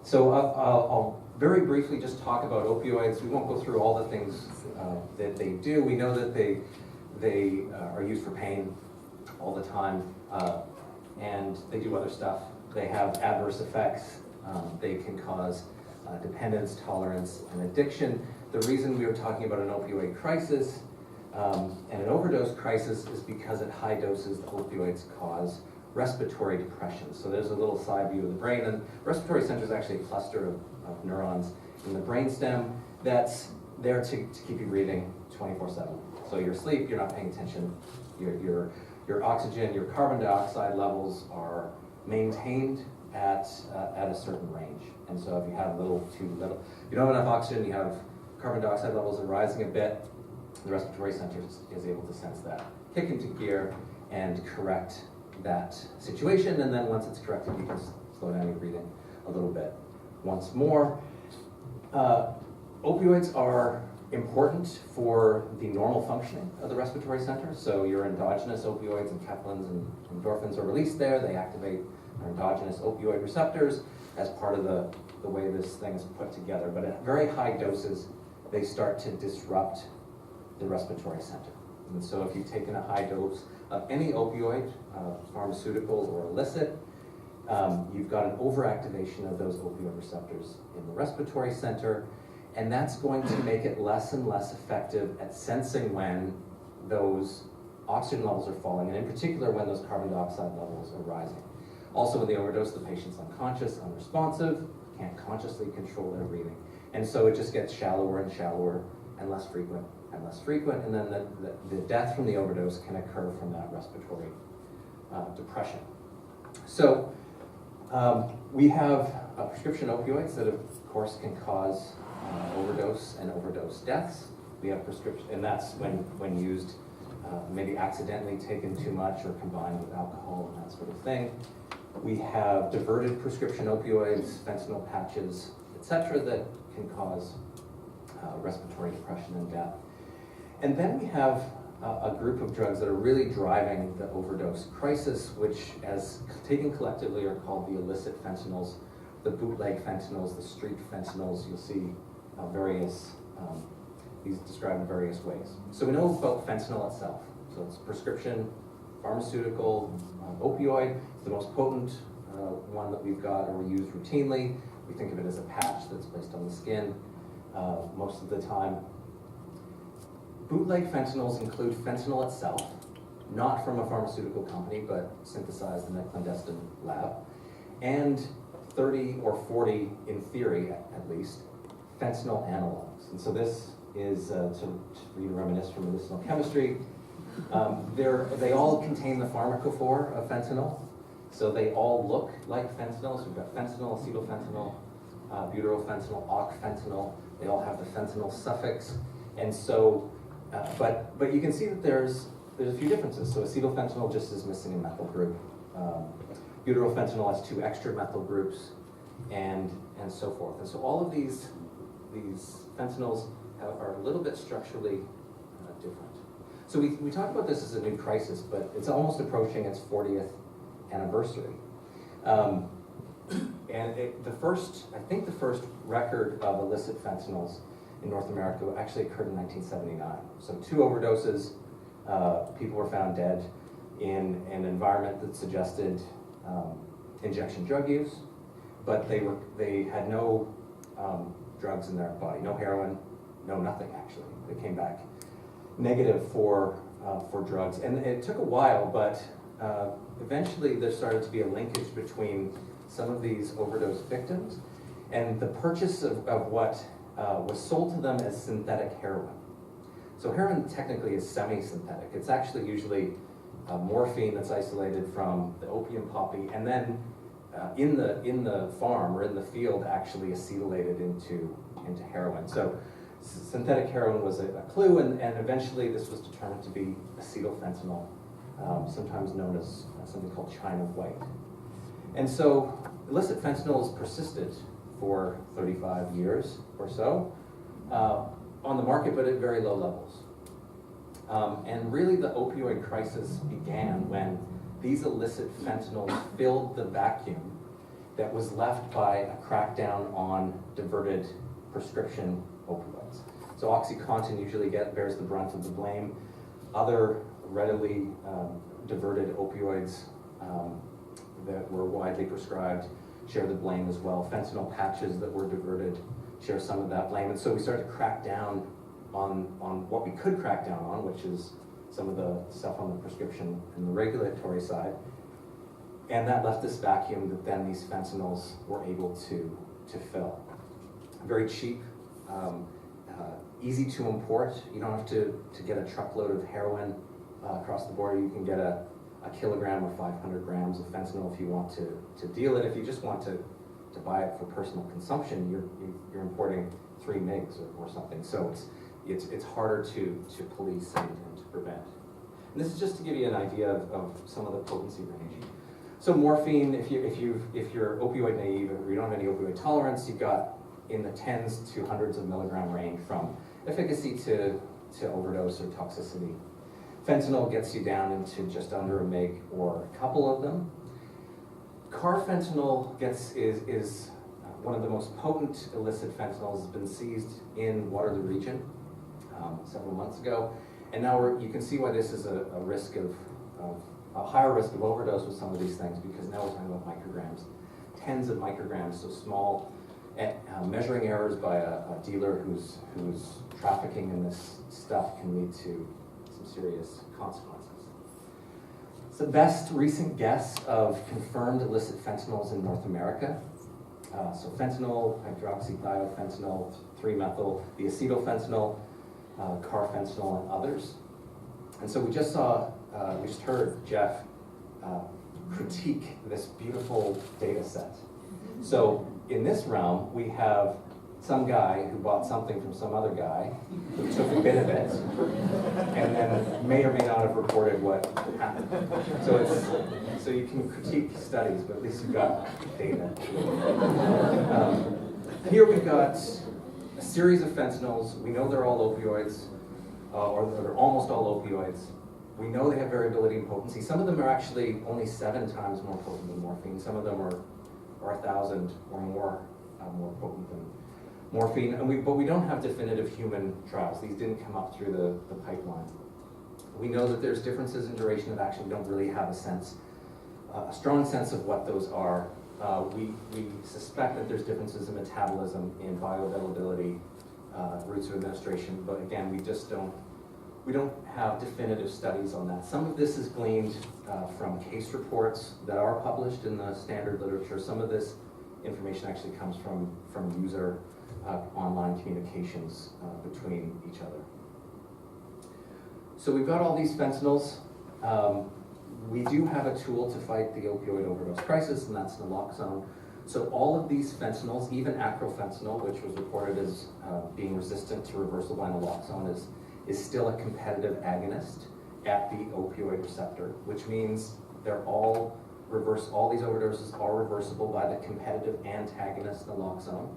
So I'll very briefly just talk about opioids. We won't go through all the things that they do. We know that they are used for pain all the time, and they do other stuff. They have adverse effects. They can cause dependence, tolerance, and addiction. The reason we are talking about an opioid crisis and an overdose crisis is because at high doses, the opioids cause respiratory depression. So there's a little side view of the brain, and respiratory center is actually a cluster of neurons in the brainstem that's there to keep you breathing 24/7. So you're asleep, you're not paying attention, your oxygen, your carbon dioxide levels are maintained at a certain range. And so if you have too little, you don't have enough oxygen, you have carbon dioxide levels are rising a bit, the respiratory center is able to sense that, kick into gear, and correct that situation. And then once it's corrected, you can slow down your breathing a little bit once more. Opioids are important for the normal functioning of the respiratory center. So your endogenous opioids, and enkephalins and endorphins are released there. They activate our endogenous opioid receptors as part of the way this thing is put together. But at very high doses, they start to disrupt the respiratory center. And so if you've taken a high dose of any opioid, pharmaceuticals or illicit, you've got an overactivation of those opioid receptors in the respiratory center, and that's going to make it less and less effective at sensing when those oxygen levels are falling, and in particular when those carbon dioxide levels are rising. Also, in the overdose, the patient's unconscious, unresponsive, can't consciously control their breathing. And so it just gets shallower and shallower and less frequent and less frequent, and then the death from the overdose can occur from that respiratory depression. So we have prescription opioids that, of course, can cause overdose and overdose deaths. We have prescription, and that's when used, maybe accidentally taken too much or combined with alcohol and that sort of thing. We have diverted prescription opioids, fentanyl patches, etc., that can cause respiratory depression and death. And then we have a group of drugs that are really driving the overdose crisis, which, as taken collectively, are called the illicit fentanyls, the bootleg fentanyls, the street fentanyls. You'll see these described in various ways. So we know about fentanyl itself. So it's a prescription pharmaceutical opioid. It's the most potent one that we've got, or we use routinely. We think of it as a patch that's placed on the skin most of the time. Bootleg fentanyls include fentanyl itself, not from a pharmaceutical company, but synthesized in a clandestine lab, and 30 or 40, in theory at least, fentanyl analogs. And so this is, to reminisce from medicinal chemistry, they all contain the pharmacophore of fentanyl, so they all look like fentanyl. So we've got fentanyl, acetylfentanyl, butyrylfentanyl, ocfentanyl. They all have the fentanyl suffix, and so, but you can see that there's a few differences. So acetylfentanyl just is missing a methyl group. Butyrylfentanyl has 2 extra methyl groups, and so forth. And so all of these fentanyls are a little bit structurally different. So we talk about this as a new crisis, but it's almost approaching its 40th anniversary. And the first record of illicit fentanyls in North America actually occurred in 1979. So 2 overdoses, people were found dead in an environment that suggested injection drug use, but they had no drugs in their body, no heroin, no nothing actually. They came back negative for drugs, and it took a while, but eventually there started to be a linkage between some of these overdose victims and the purchase of what was sold to them as synthetic heroin. So heroin technically is semi-synthetic. It's actually usually morphine that's isolated from the opium poppy, and then in the farm or in the field actually acetylated into heroin. So synthetic heroin was a clue, and eventually this was determined to be acetylfentanyl, sometimes known as something called China White. And so illicit fentanyl has persisted for 35 years or so on the market, but at very low levels. And really the opioid crisis began when these illicit fentanyls filled the vacuum that was left by a crackdown on diverted prescription opioids. So OxyContin usually bears the brunt of the blame. Other readily diverted opioids that were widely prescribed share the blame as well. Fentanyl patches that were diverted share some of that blame. And so we started to crack down on what we could crack down on, which is some of the stuff on the prescription and the regulatory side. And that left this vacuum that then these fentanyls were able to fill. Very cheap, easy to import. You don't have to get a truckload of heroin across the border. You can get a kilogram or 500 grams of fentanyl if you want to deal it. If you just want to buy it for personal consumption, you're importing 3 mgs or something. So it's harder to police and to prevent. And this is just to give you an idea of some of the potency range. So morphine, if you're opioid naive or you don't have any opioid tolerance, you've got in the tens to hundreds of milligram range from efficacy to overdose or toxicity. Fentanyl gets you down into just under a meg or a couple of them. Carfentanil is one of the most potent illicit fentanyls. Has been seized in Waterloo region several months ago, and now you can see why this is a risk of a higher risk of overdose with some of these things, because now we're talking about micrograms, tens of micrograms, so small. Measuring errors by a dealer who's trafficking in this stuff can lead to some serious consequences. It's the best recent guess of confirmed illicit fentanyls in North America. So fentanyl, hydroxythiophentanyl, 3-methyl, the acetylfentanyl, carfentanil, and others. And so we just heard Jeff critique this beautiful data set. So in this realm, we have some guy who bought something from some other guy who took a bit of it and then may or may not have reported what happened. So you can critique studies, but at least you've got data. Here we've got a series of fentanyls. We know they're all opioids, or they're almost all opioids. We know they have variability in potency. Some of them are actually only 7 times more potent than morphine. Some of them are 1,000 or more potent than morphine. But we don't have definitive human trials. These didn't come up through the pipeline. We know that there's differences in duration of action. We don't really have a strong sense of what those are. We suspect that there's differences in metabolism, in bioavailability, routes of administration, but again, we don't have definitive studies on that. Some of this is gleaned from case reports that are published in the standard literature. Some of this information actually comes from user online communications between each other. So we've got all these fentanyls. We do have a tool to fight the opioid overdose crisis, and that's naloxone. So all of these fentanyls, even acrofentanil, which was reported as being resistant to reversal by naloxone, is still a competitive agonist at the opioid receptor, which means they're all these overdoses are reversible by the competitive antagonist naloxone,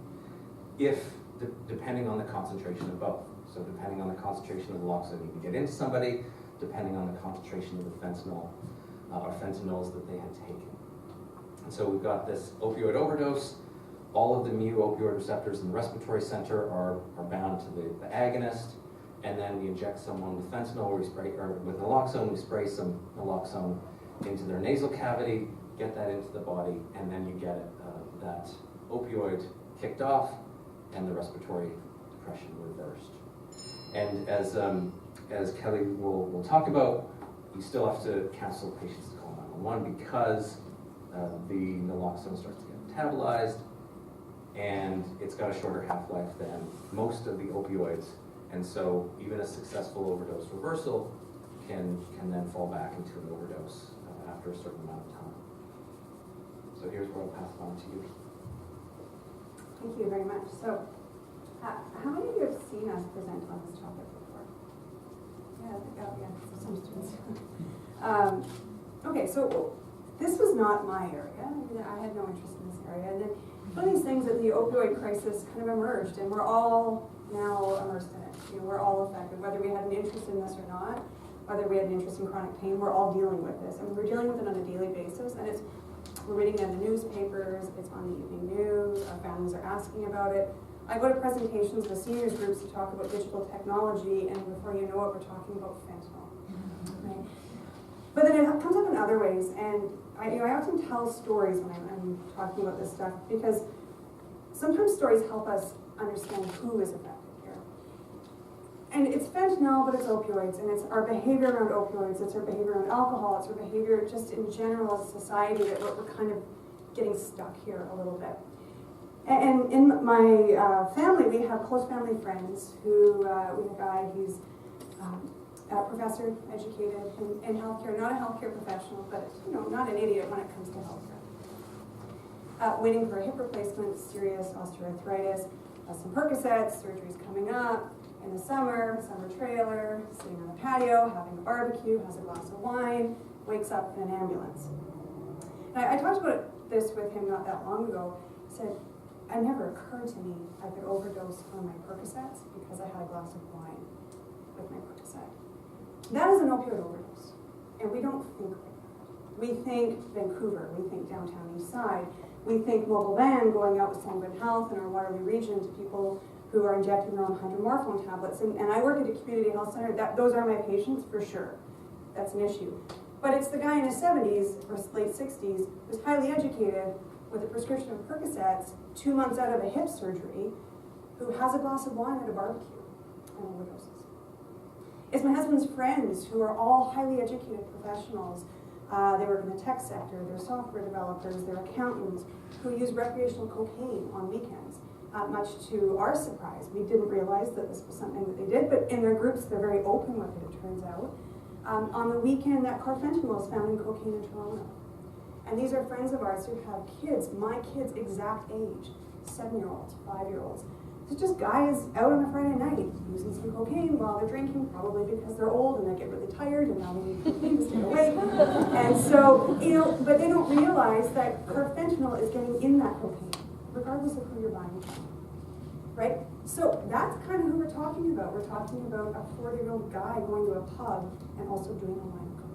depending on the concentration of both. So depending on the concentration of naloxone you can get into somebody, depending on the concentration of the fentanyl or fentanyls that they had taken. And so we've got this opioid overdose. All of the mu opioid receptors in the respiratory center are bound to the agonist. And then we inject someone with fentanyl, or with naloxone, we spray some naloxone into their nasal cavity, get that into the body, and then you get that opioid kicked off and the respiratory depression reversed. And as Kelly will talk about, you still have to counsel patients to call 911 because the naloxone starts to get metabolized, and it's got a shorter half-life than most of the opioids. And so even a successful overdose reversal can then fall back into an overdose after a certain amount of time. So here's where I'll pass it on to you. Thank you very much. So how many of you have seen us present on this topic before? Yeah, so some students. Okay, so this was not my area. I had no interest in this area. And then one of these things that the opioid crisis kind of emerged, and we're all now immersed in it. We're all affected, whether we had an interest in this or not, whether we had an interest in chronic pain, we're all dealing with this. And we're dealing with it on a daily basis. And We're reading it in the newspapers, it's on the evening news, our families are asking about it. I go to presentations with seniors groups to talk about digital technology, and before you know it, we're talking about fentanyl. Right? But then it comes up in other ways, and I often tell stories when I'm talking about this stuff, because sometimes stories help us understand who is affected here. And it's fentanyl, but it's opioids, and it's our behavior around opioids, it's our behavior around alcohol, it's our behavior just in general as a society that we're kind of getting stuck here a little bit. And in my family, we have close family friends who, we have a guy, he's a professor, educated in healthcare, not a healthcare professional, but not an idiot when it comes to healthcare. Waiting for a hip replacement, serious osteoarthritis, some Percocets, surgery's coming up, in the summer trailer, sitting on the patio, having a barbecue, has a glass of wine, wakes up in an ambulance. And I talked about this with him not that long ago. He said, it never occurred to me I could overdose on my Percocets because I had a glass of wine with my Percocet. That is an opioid overdose, and we don't think like that. We think Vancouver, we think downtown East Side, we think mobile van going out with Sanguine Health in our Waterloo region to people who are injecting their own hydromorphone tablets. And I work at a community health center, those are my patients for sure. That's an issue. But it's the guy in his 70s or late 60s who's highly educated with a prescription of Percocets 2 months out of a hip surgery who has a glass of wine at a barbecue and overdoses. It's my husband's friends who are all highly educated professionals. They work in the tech sector, they're software developers, they're accountants who use recreational cocaine on weekends. Much to our surprise, we didn't realize that this was something that they did, but in their groups they're very open with it, it turns out. On the weekend, that carfentanil is found in cocaine in Toronto. And these are friends of ours who have kids, my kids' exact age, 7-year-olds, 5-year-olds. It's just guys out on a Friday night using some cocaine while they're drinking, probably because they're old and they get really tired and now they need cocaine to stay awake. And so, but they don't realize that carfentanil is getting in that cocaine, regardless of who you're buying it from, right? So that's kind of who we're talking about. We're talking about a 40-year-old guy going to a pub and also doing a line of coke.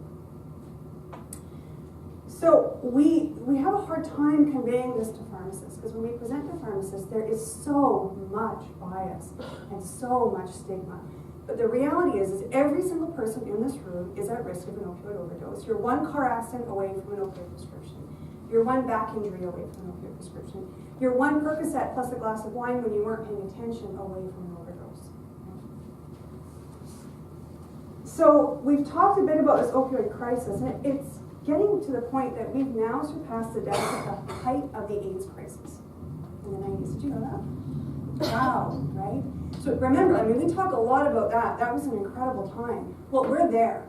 So we have a hard time conveying this to pharmacists, because when we present to pharmacists, there is so much bias and so much stigma. But the reality is every single person in this room is at risk of an opioid overdose. You're one car accident away from an opioid prescription. You're one back injury away from an opioid prescription. You're one Percocet plus a glass of wine when you weren't paying attention away from an overdose. So we've talked a bit about this opioid crisis, and it's getting to the point that we've now surpassed the deaths at the height of the AIDS crisis in the 90s. Did you know that? Wow, right? So remember, we talk a lot about that. That was an incredible time. Well, we're there.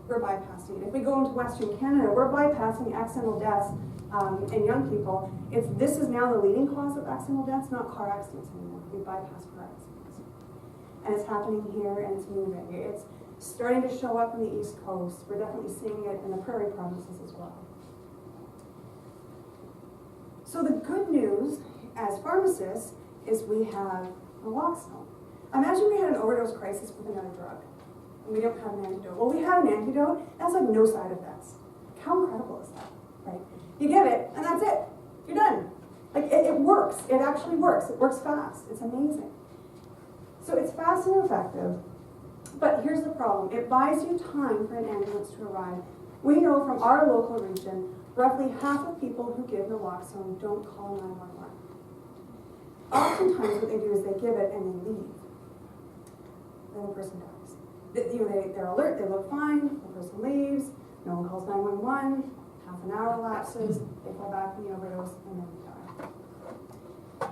We're bypassing it. If we go into Western Canada, we're bypassing accidental deaths in young people. This is now the leading cause of accidental deaths, not car accidents anymore. We bypass car accidents. And it's happening here, and it's moving. It's starting to show up on the East Coast. We're definitely seeing it in the prairie provinces as well. So the good news, as pharmacists, is we have naloxone. Imagine we had an overdose crisis with another drug, and we don't have an antidote. Well, we have an antidote. That's like no side effects. How incredible is that, right? You get it, and that's it. You're done. Like, it works. It actually works. It works fast. It's amazing. So it's fast and effective. But here's the problem. It buys you time for an ambulance to arrive. We know from our local region, roughly half of people who give naloxone don't call 911. Oftentimes what they do is they give it and they leave. Then the person dies. They're alert, they look fine, the person leaves, no one calls 911, half an hour lapses, they fall back from the overdose, and then they die.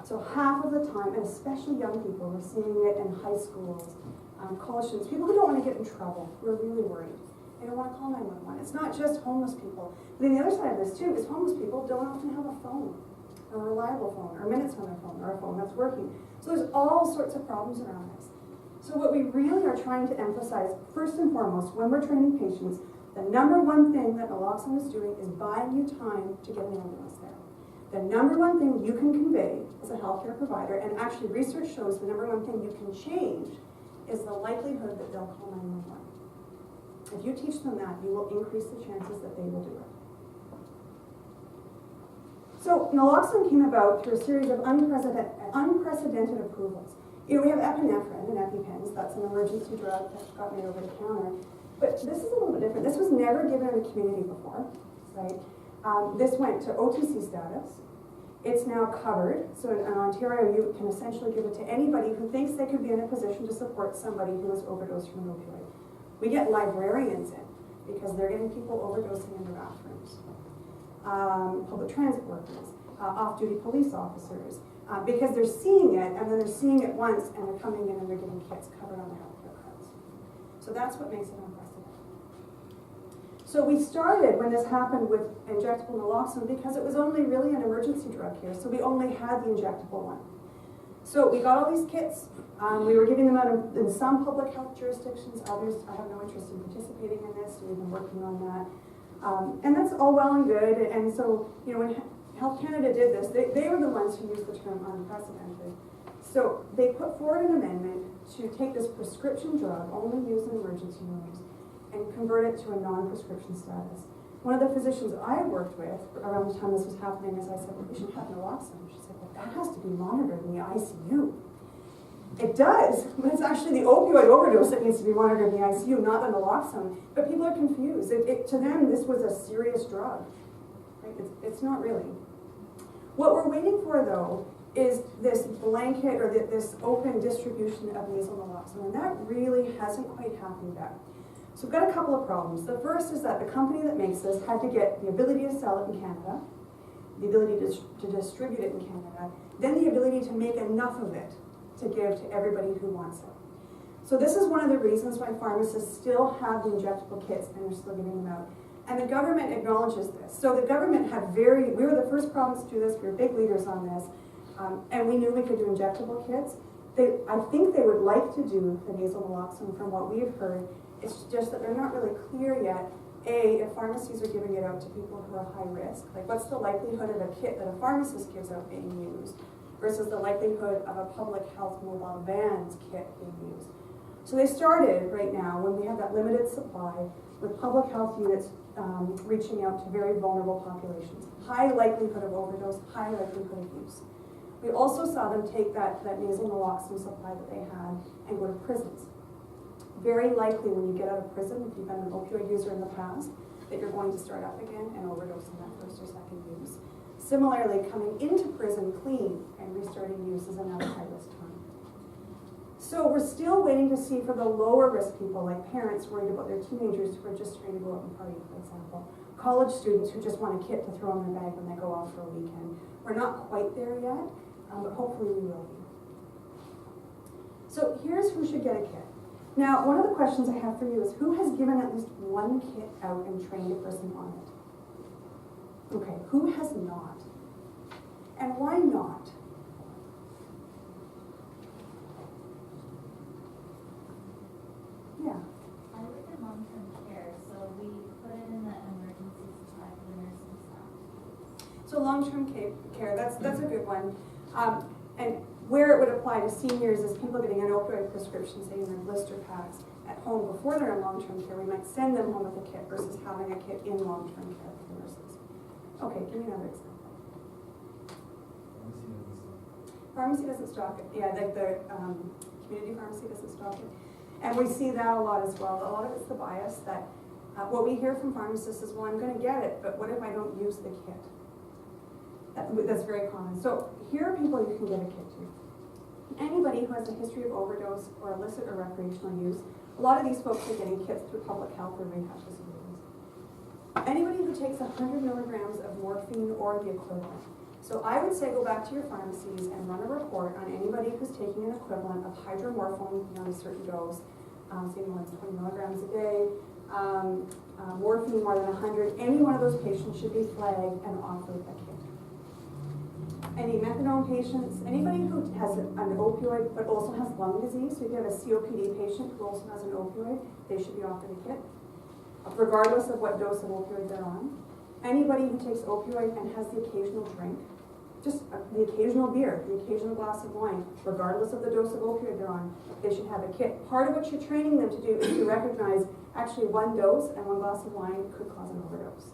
So half of the time, and especially young people, we're seeing it in high schools, college students, people who don't want to get in trouble, who are really worried. They don't want to call 911. It's not just homeless people. But then the other side of this too is homeless people don't often have a phone, or a reliable phone, or minutes on their phone, or a phone that's working. So there's all sorts of problems around this. So what we really are trying to emphasize, first and foremost, when we're training patients, the number one thing that naloxone is doing is buying you time to get an ambulance there. The number one thing you can convey as a healthcare provider, and actually research shows the number one thing you can change, is the likelihood that they'll call 911. If you teach them that, you will increase the chances that they will do it. So naloxone came about through a series of unprecedented approvals. You know, we have epinephrine and EpiPens, that's an emergency drug that got made over the counter. But this is a little bit different. This was never given in the community before, right? This went to OTC status. It's now covered, so in Ontario you can essentially give it to anybody who thinks they could be in a position to support somebody who has overdosed from an opioid. We get librarians in because they're getting people overdosing in their bathrooms. Public transport workers, off-duty police officers, because they're seeing it and then they're seeing it once and they're coming in and they're getting kits covered on their healthcare cards. So that's what makes it unprecedented. So we started when this happened with injectable naloxone because it was only really an emergency drug here, so we only had the injectable one. So we got all these kits. We were giving them out in some public health jurisdictions, others I have no interest in participating in this, so we've been working on that. And that's all well and good, and so, you know, when Health Canada did this, they were the ones who used the term unprecedented. So they put forward an amendment to take this prescription drug, only used in emergency rooms, and convert it to a non-prescription status. One of the physicians I worked with around the time this was happening, as I said, well, we should have naloxone. She said, well, that has to be monitored in the ICU. It does, but it's actually the opioid overdose that needs to be monitored in the ICU, not the naloxone. But people are confused. To them, this was a serious drug. Right? It's not really. What we're waiting for, though, is this blanket or this open distribution of nasal naloxone, and that really hasn't quite happened yet. So we've got a couple of problems. The first is that the company that makes this had to get the ability to sell it in Canada, the ability to distribute it in Canada, then the ability to make enough of it to give to everybody who wants it. So this is one of the reasons why pharmacists still have the injectable kits and they're still giving them out. And the government acknowledges this. So the government had we were the first province to do this, we were big leaders on this, and we knew we could do injectable kits. I think they would like to do the nasal naloxone from what we've heard. It's just that they're not really clear yet, A, if pharmacies are giving it out to people who are high risk. Like, what's the likelihood of a kit that a pharmacist gives out being used versus the likelihood of a public health mobile vans kit being used? So they started right now, when we have that limited supply, with public health units reaching out to very vulnerable populations. High likelihood of overdose, high likelihood of use. We also saw them take that nasal naloxone supply that they had and go to prisons. Very likely when you get out of prison, if you've been an opioid user in the past, that you're going to start up again and overdose in that first or second use. Similarly, coming into prison clean and restarting use is another high-risk time. So we're still waiting to see for the lower risk people, like parents worried about their teenagers who are just trying to go out and party, for example. College students who just want a kit to throw in their bag when they go off for a weekend. We're not quite there yet, but hopefully we will be. So here's who should get a kit. Now, one of the questions I have for you is, who has given at least one kit out and trained a person on it? Okay, who has not? And why not? Yeah. I work in long-term care, so we put it in the emergency supply for the nursing staff. So long-term care, that's a good one. And where it would apply to seniors is people getting an opioid prescription, say in their blister packs at home before they're in long-term care. We might send them home with a kit versus having a kit in long-term care for the nurses. Okay, give me another example. Pharmacy doesn't stock it. Yeah, like the community pharmacy doesn't stock it. And we see that a lot as well. A lot of it's the bias that what we hear from pharmacists is, well, I'm going to get it, but what if I don't use the kit? That's very common. So here are people you can get a kit to. Anybody who has a history of overdose or illicit or recreational use. A lot of these folks are getting kits through public health or rehab facilities. Anybody who takes 100 milligrams of morphine or the equivalent. So I would say go back to your pharmacies and run a report on anybody who's taking an equivalent of hydromorphone beyond a certain dose, say more than 20 milligrams a day, morphine more than 100. Any one of those patients should be flagged and offered a kit. Any methadone patients, anybody who has an opioid but also has lung disease, so if you have a COPD patient who also has an opioid, they should be offered a kit, regardless of what dose of opioid they're on. Anybody who takes opioid and has the occasional drink, just the occasional beer, the occasional glass of wine, regardless of the dose of opioid they're on, they should have a kit. Part of what you're training them to do is to recognize actually one dose and one glass of wine could cause an overdose.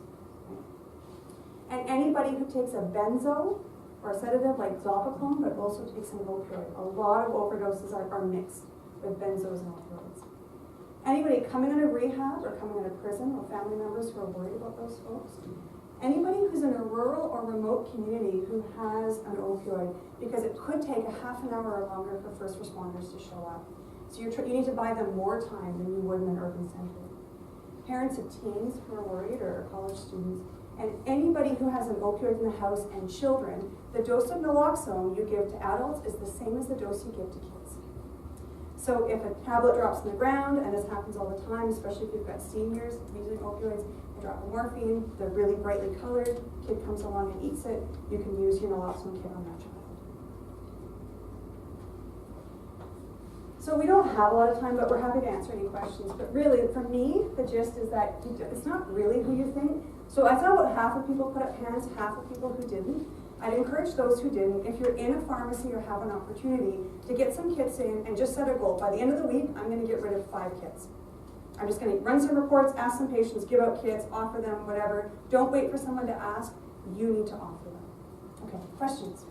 And anybody who takes a benzo or a sedative like zopiclone, but also takes an opioid. A lot of overdoses are mixed with benzos and opioids. Anybody coming out of rehab or coming out of prison, or family members who are worried about those folks. Anybody who's in a rural or remote community who has an opioid, because it could take a half an hour or longer for first responders to show up. So you need to buy them more time than you would in an urban center. Parents of teens who are worried, or college students, and anybody who has an opioid in the house, and children, the dose of naloxone you give to adults is the same as the dose you give to kids. So if a tablet drops on the ground, and this happens all the time, especially if you've got seniors using opioids, they drop a morphine, they're really brightly colored, kid comes along and eats it, you can use your naloxone kit on that child. So we don't have a lot of time, but we're happy to answer any questions. But really, for me, the gist is that it's not really who you think. So I saw about half of people put up hands, half of people who didn't. I'd encourage those who didn't, if you're in a pharmacy or have an opportunity, to get some kits in and just set a goal. By the end of the week, I'm going to get rid of 5 kits. I'm just going to run some reports, ask some patients, give out kits, offer them, whatever. Don't wait for someone to ask. You need to offer them. Okay, questions?